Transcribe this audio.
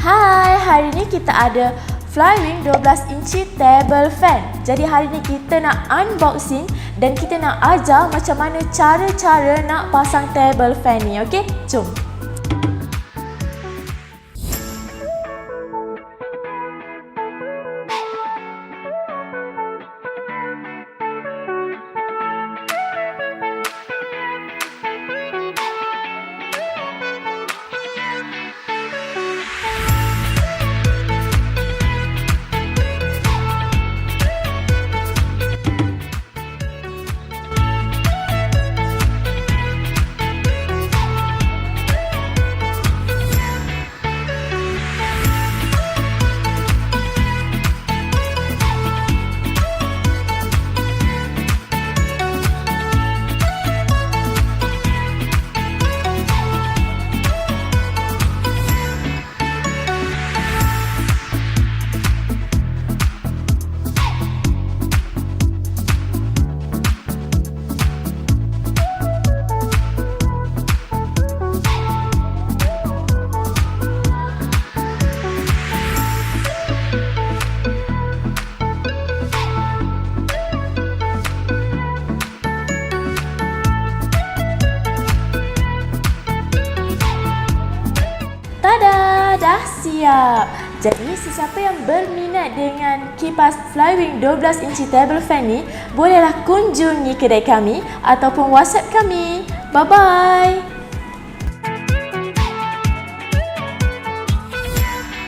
Hai, hari ni kita ada Flywing 12 inci table fan. Jadi hari ni kita nak unboxing dan kita nak ajar macam mana cara-cara nak pasang table fan ni, okey? Jom. Dah siap. Jadi sesiapa yang berminat dengan kipas Flywing 12 inci table fan ni, bolehlah kunjungi kedai kami ataupun WhatsApp kami. Bye bye.